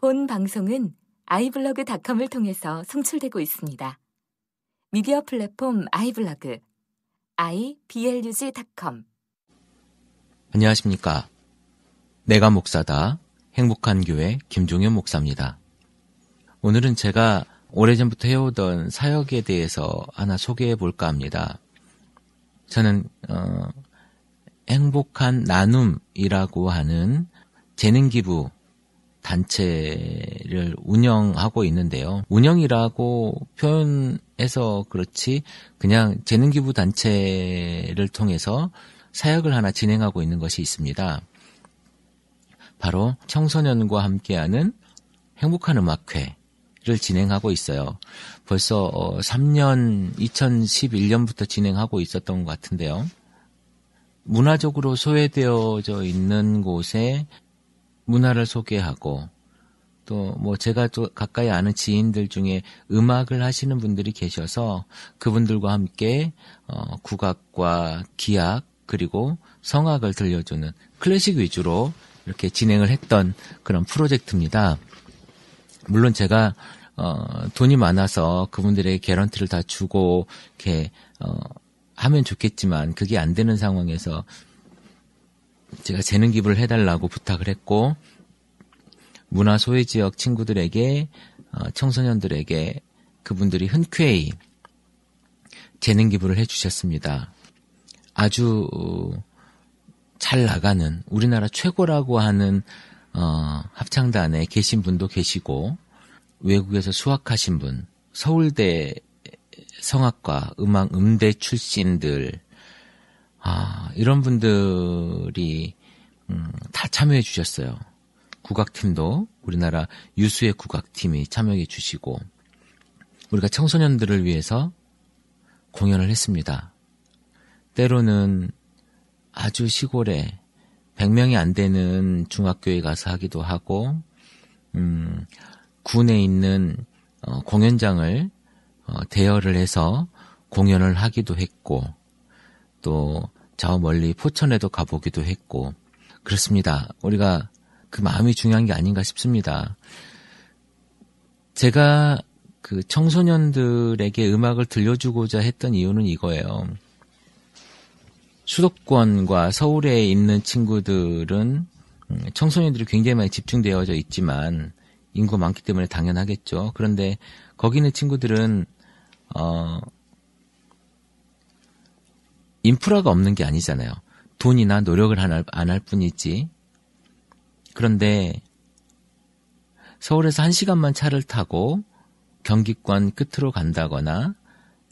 본 방송은 iblog.com을 통해서 송출되고 있습니다. 미디어 플랫폼 iblog, iblog.com. 안녕하십니까. 내가 목사다. 행복한 교회 김종현 목사입니다. 오늘은 제가 오래전부터 해오던 사역에 대해서 하나 소개해 볼까 합니다. 저는 행복한 나눔이라고 하는 재능기부 단체를 운영하고 있는데요. 운영이라고 표현해서 그렇지 그냥 재능기부 단체를 통해서 사역을 하나 진행하고 있는 것이 있습니다. 바로 청소년과 함께하는 행복한 음악회를 진행하고 있어요. 벌써 3년, 2011년부터 진행하고 있었던 것 같은데요. 문화적으로 소외되어져 있는 곳에 문화를 소개하고 또 제가 또 가까이 아는 지인들 중에 음악을 하시는 분들이 계셔서 그분들과 함께 국악과 기악 그리고 성악을 들려주는 클래식 위주로 이렇게 진행을 했던 그런 프로젝트입니다. 물론 제가 돈이 많아서 그분들에게 개런티를 다 주고 이렇게 하면 좋겠지만 그게 안 되는 상황에서 제가 재능 기부를 해달라고 부탁을 했고 문화 소외 지역 친구들에게 청소년들에게 그분들이 흔쾌히 재능 기부를 해주셨습니다. 아주 잘 나가는 우리나라 최고라고 하는 합창단에 계신 분도 계시고 외국에서 수학하신 분, 서울대 성악과 음대 출신들 이런 분들이 다 참여해 주셨어요. 국악팀도 우리나라 유수의 국악팀이 참여해 주시고 우리가 청소년들을 위해서 공연을 했습니다. 때로는 아주 시골에 100명이 안 되는 중학교에 가서 하기도 하고 군에 있는 공연장을 대여를 해서 공연을 하기도 했고 또 저 멀리 포천에도 가보기도 했고 그렇습니다. 우리가 그 마음이 중요한 게 아닌가 싶습니다. 제가 그 청소년들에게 음악을 들려주고자 했던 이유는 이거예요. 수도권과 서울에 있는 친구들은 청소년들이 굉장히 많이 집중되어져 있지만 인구가 많기 때문에 당연하겠죠. 그런데 거기 있는 친구들은 인프라가 없는 게 아니잖아요. 돈이나 노력을 안 할 뿐이지. 그런데 서울에서 1시간만 차를 타고 경기권 끝으로 간다거나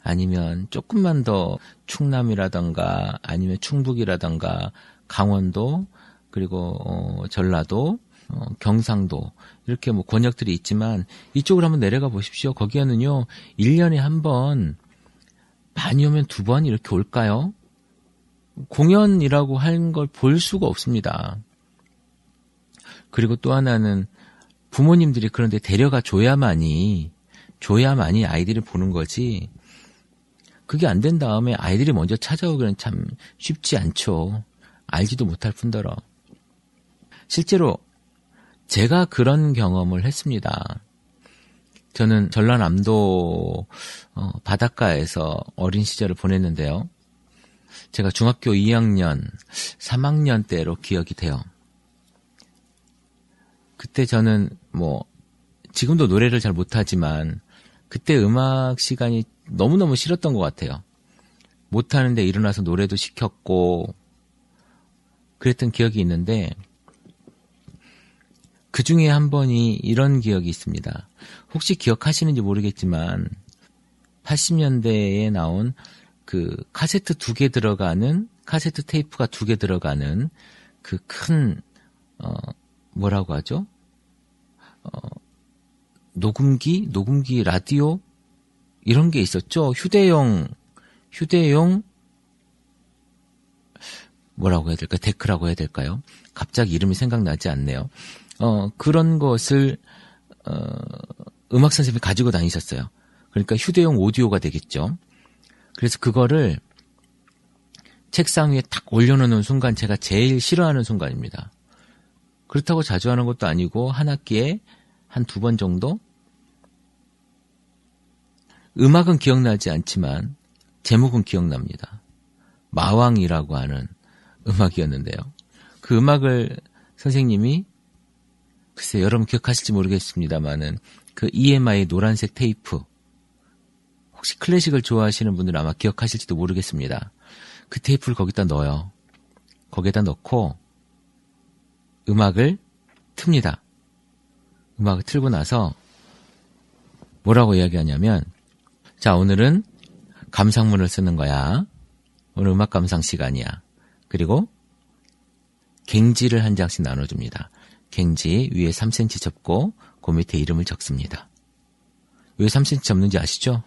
아니면 조금만 더 충남이라던가 아니면 충북이라던가 강원도 그리고 전라도 경상도 이렇게 권역들이 있지만 이쪽으로 한번 내려가 보십시오. 거기에는요 1년에 한 번 많이 오면 2번 이렇게 올까요? 공연이라고 하는 걸 볼 수가 없습니다. 그리고 또 하나는 부모님들이 그런데 데려가 줘야만이 아이들이 보는 거지. 그게 안 된 다음에 아이들이 먼저 찾아오기는 참 쉽지 않죠. 알지도 못할 뿐더러. 실제로 제가 그런 경험을 했습니다. 저는 전라남도 바닷가에서 어린 시절을 보냈는데요. 제가 중학교 2학년, 3학년 때로 기억이 돼요. 그때 저는 지금도 노래를 잘 못하지만 그때 음악 시간이 너무너무 싫었던 것 같아요. 못하는데 일어나서 노래도 시켰고 그랬던 기억이 있는데 그 중에 한 번이 이런 기억이 있습니다. 혹시 기억하시는지 모르겠지만 80년대에 나온 그 카세트 2개 들어가는 카세트 테이프가 2개 들어가는 그 큰 뭐라고 하죠? 녹음기 라디오 이런 게 있었죠. 휴대용 뭐라고 해야 될까? 데크라고 해야 될까요? 갑자기 이름이 생각나지 않네요. 그런 것을 음악 선생님이 가지고 다니셨어요. 그러니까 휴대용 오디오가 되겠죠. 그래서 그거를 책상 위에 탁 올려놓는 순간 제가 제일 싫어하는 순간입니다. 그렇다고 자주 하는 것도 아니고 한 학기에 한 2번 정도? 음악은 기억나지 않지만 제목은 기억납니다. 마왕이라고 하는 음악이었는데요. 그 음악을 선생님이 글쎄 여러분 기억하실지 모르겠습니다만은 그 EMI 노란색 테이프, 혹시 클래식을 좋아하시는 분들은 아마 기억하실지도 모르겠습니다. 그 테이프를 거기다 넣어요. 거기에다 넣고 음악을 틉니다. 음악을 틀고 나서 뭐라고 이야기하냐면, 자, 오늘은 감상문을 쓰는 거야. 오늘 음악 감상 시간이야. 그리고 갱지를 한 장씩 나눠줍니다. 갱지 위에 3cm 접고 그 밑에 이름을 적습니다. 왜 3cm 접는지 아시죠?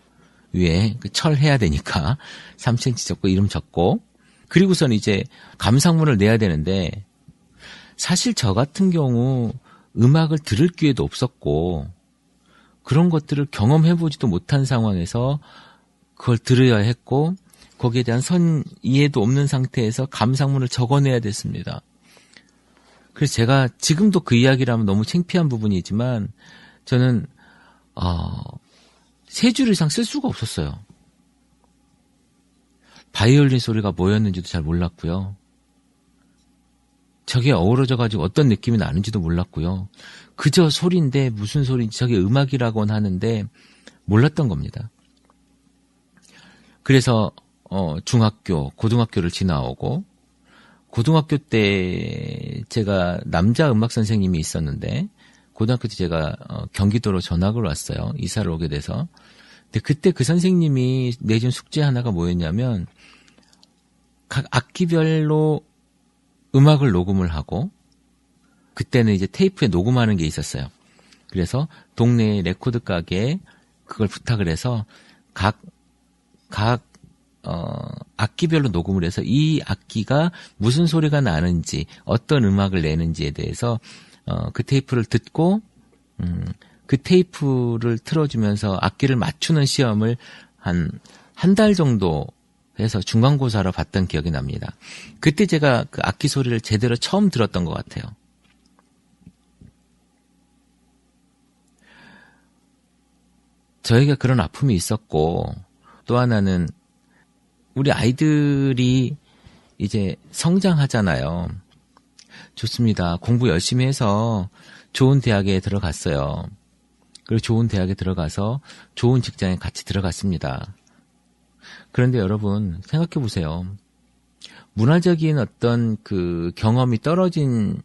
위에 그 철 해야 되니까 3cm 접고 이름 적고, 그리고선 이제 감상문을 내야 되는데, 사실 저 같은 경우 음악을 들을 기회도 없었고 그런 것들을 경험해보지도 못한 상황에서 그걸 들어야 했고, 거기에 대한 선 이해도 없는 상태에서 감상문을 적어내야 됐습니다. 그래서 제가 지금도 그 이야기를 하면 너무 창피한 부분이지만 저는 3줄 이상 쓸 수가 없었어요. 바이올린 소리가 뭐였는지도 잘 몰랐고요. 저게 어우러져가지고 어떤 느낌이 나는지도 몰랐고요. 그저 소리인데 무슨 소리인지, 저게 음악이라고는 하는데 몰랐던 겁니다. 그래서 중학교, 고등학교를 지나오고, 고등학교 때 제가 남자 음악 선생님이 있었는데, 고등학교 때 제가 경기도로 전학을 왔어요. 이사를 오게 돼서. 근데 그때 그 선생님이 내준 숙제 하나가 뭐였냐면, 각 악기별로 음악을 녹음을 하고, 그때는 이제 테이프에 녹음하는 게 있었어요. 그래서 동네 레코드 가게에 그걸 부탁을 해서 각 악기별로 녹음을 해서 이 악기가 무슨 소리가 나는지, 어떤 음악을 내는지에 대해서 그 테이프를 듣고 그 테이프를 틀어주면서 악기를 맞추는 시험을 한 달 정도 해서 중간고사로 봤던 기억이 납니다. 그때 제가 그 악기 소리를 제대로 처음 들었던 것 같아요. 저에게 그런 아픔이 있었고, 또 하나는 우리 아이들이 이제 성장하잖아요. 좋습니다. 공부 열심히 해서 좋은 대학에 들어갔어요. 그리고 좋은 대학에 들어가서 좋은 직장에 같이 들어갔습니다. 그런데 여러분 생각해 보세요. 문화적인 어떤 그 경험이 떨어진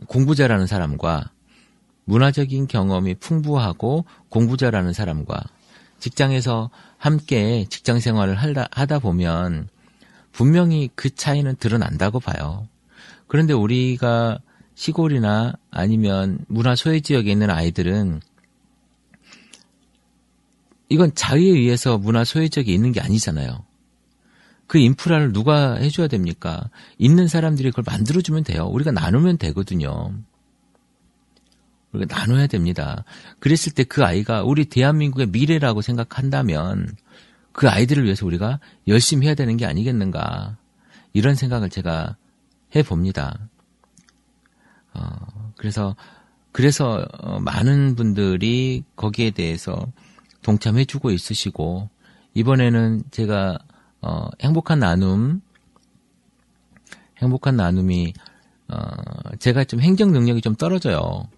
공부 잘하는 사람과 문화적인 경험이 풍부하고 공부 잘하는 사람과 직장에서 함께 직장 생활을 하다 보면 분명히 그 차이는 드러난다고 봐요. 그런데 우리가 시골이나 아니면 문화 소외 지역에 있는 아이들은 이건 자의에 의해서 문화 소외 지역에 있는 게 아니잖아요. 그 인프라를 누가 해줘야 됩니까? 있는 사람들이 그걸 만들어주면 돼요. 우리가 나누면 되거든요. 우리가 나눠야 됩니다. 그랬을 때 그 아이가 우리 대한민국의 미래라고 생각한다면 그 아이들을 위해서 우리가 열심히 해야 되는 게 아니겠는가, 이런 생각을 제가 해봅니다. 그래서 많은 분들이 거기에 대해서 동참해주고 있으시고, 이번에는 제가 행복한 나눔이 제가 좀 행정 능력이 좀 떨어져요.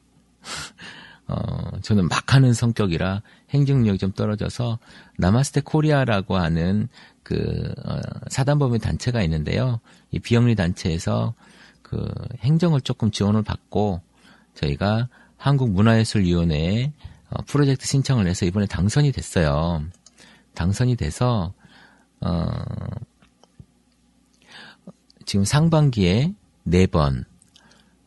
저는 막 하는 성격이라 행정 능력이 좀 떨어져서 나마스테 코리아라고 하는 그 사단법인 단체가 있는데요. 이 비영리 단체에서 그 행정을 조금 지원을 받고 저희가 한국문화예술위원회에 프로젝트 신청을 해서 이번에 당선이 됐어요. 당선이 돼서 지금 상반기에 4번,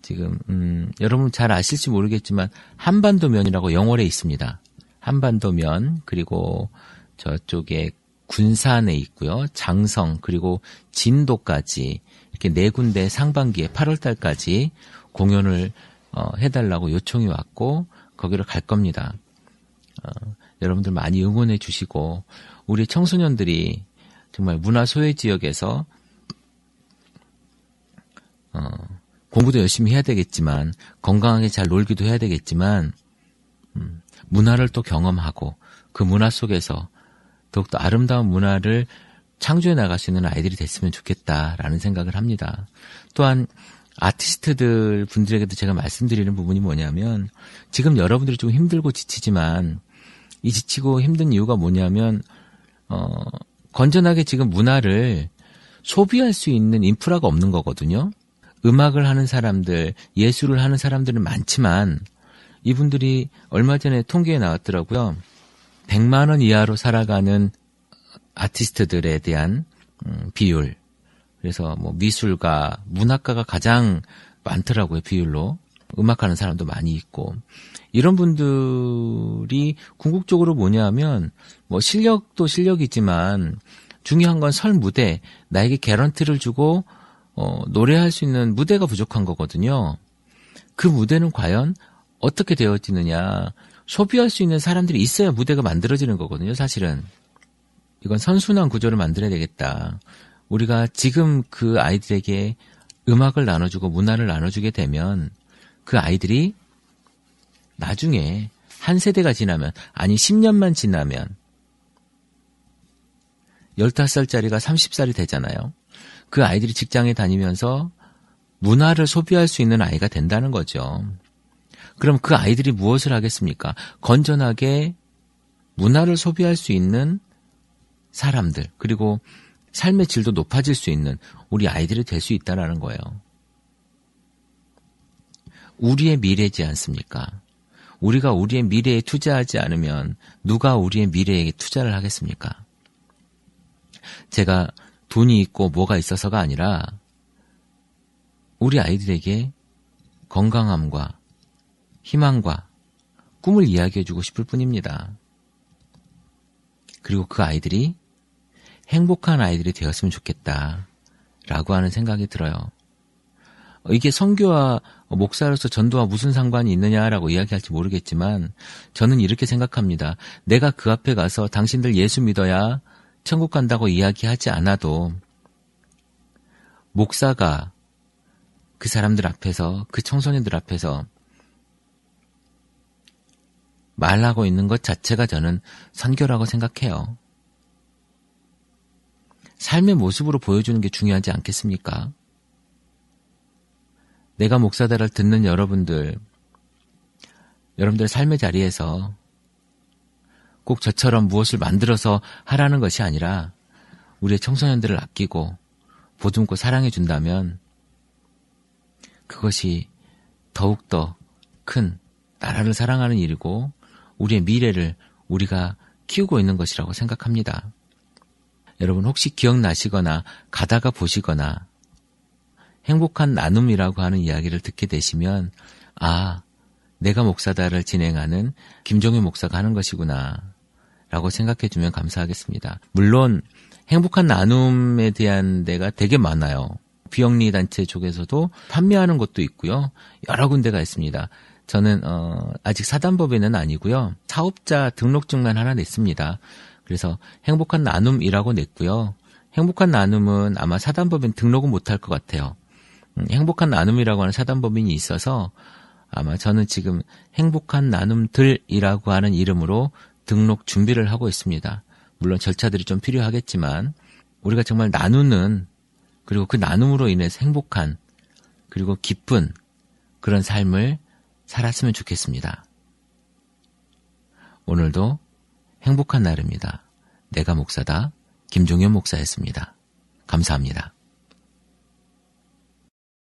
지금 여러분 잘 아실지 모르겠지만 한반도면이라고 영월에 있습니다. 한반도면, 그리고 저쪽에 군산에 있고요. 장성, 그리고 진도까지 이렇게 4군데 상반기에 8월 달까지 공연을 해달라고 요청이 왔고 거기로 갈 겁니다. 여러분들 많이 응원해 주시고, 우리 청소년들이 정말 문화 소외 지역에서 공부도 열심히 해야 되겠지만 건강하게 잘 놀기도 해야 되겠지만 문화를 또 경험하고 그 문화 속에서 더욱더 아름다운 문화를 창조해 나갈 수 있는 아이들이 됐으면 좋겠다라는 생각을 합니다. 또한 아티스트들 분들에게도 제가 말씀드리는 부분이 뭐냐면 지금 여러분들이 좀 힘들고 지치지만 이 지치고 힘든 이유가 뭐냐면 건전하게 지금 문화를 소비할 수 있는 인프라가 없는 거거든요. 음악을 하는 사람들, 예술을 하는 사람들은 많지만 이분들이 얼마 전에 통계에 나왔더라고요. 100만 원 이하로 살아가는 아티스트들에 대한 비율. 그래서 뭐 미술가, 문학가가 가장 많더라고요, 비율로. 음악하는 사람도 많이 있고. 이런 분들이 궁극적으로 뭐냐면 뭐 실력도 실력이지만 중요한 건 설 무대, 나에게 개런티를 주고 노래할 수 있는 무대가 부족한 거거든요. 그 무대는 과연 어떻게 되어지느냐. 소비할 수 있는 사람들이 있어야 무대가 만들어지는 거거든요, 사실은. 이건 선순환 구조를 만들어야 되겠다. 우리가 지금 그 아이들에게 음악을 나눠주고 문화를 나눠주게 되면 그 아이들이 나중에 한 세대가 지나면, 아니 10년만 지나면 15살짜리가 30살이 되잖아요. 그 아이들이 직장에 다니면서 문화를 소비할 수 있는 아이가 된다는 거죠. 그럼 그 아이들이 무엇을 하겠습니까? 건전하게 문화를 소비할 수 있는 사람들, 그리고 삶의 질도 높아질 수 있는 우리 아이들이 될 수 있다는 거예요. 우리의 미래지 않습니까? 우리가 우리의 미래에 투자하지 않으면 누가 우리의 미래에 투자를 하겠습니까? 제가 돈이 있고 뭐가 있어서가 아니라 우리 아이들에게 건강함과 희망과 꿈을 이야기해주고 싶을 뿐입니다. 그리고 그 아이들이 행복한 아이들이 되었으면 좋겠다라고 하는 생각이 들어요. 이게 선교와 목사로서 전도와 무슨 상관이 있느냐라고 이야기할지 모르겠지만 저는 이렇게 생각합니다. 내가 그 앞에 가서 당신들 예수 믿어야 천국 간다고 이야기하지 않아도 목사가 그 사람들 앞에서, 그 청소년들 앞에서 말하고 있는 것 자체가 저는 선교라고 생각해요. 삶의 모습으로 보여주는 게 중요하지 않겠습니까? 내가 목사다를 듣는 여러분들 삶의 자리에서 꼭 저처럼 무엇을 만들어서 하라는 것이 아니라 우리의 청소년들을 아끼고 보듬고 사랑해 준다면 그것이 더욱더 큰 나라를 사랑하는 일이고 우리의 미래를 우리가 키우고 있는 것이라고 생각합니다. 여러분 혹시 기억나시거나 가다가 보시거나 행복한 나눔이라고 하는 이야기를 듣게 되시면 아, 내가 목사다를 진행하는 김종윤 목사가 하는 것이구나 라고 생각해 주면 감사하겠습니다. 물론 행복한 나눔에 대한 데가 되게 많아요. 비영리 단체 쪽에서도 판매하는 곳도 있고요. 여러 군데가 있습니다. 저는 아직 사단법인은 아니고요. 사업자 등록증만 하나 냈습니다. 그래서 행복한 나눔이라고 냈고요. 행복한 나눔은 아마 사단법인 등록은 못할 것 같아요. 행복한 나눔이라고 하는 사단법인이 있어서 아마 저는 지금 행복한 나눔들이라고 하는 이름으로 등록 준비를 하고 있습니다. 물론 절차들이 좀 필요하겠지만 우리가 정말 나누는, 그리고 그 나눔으로 인해서 행복한 그리고 기쁜 그런 삶을 살았으면 좋겠습니다. 오늘도 행복한 날입니다. 내가 목사다 김종현 목사였습니다. 감사합니다.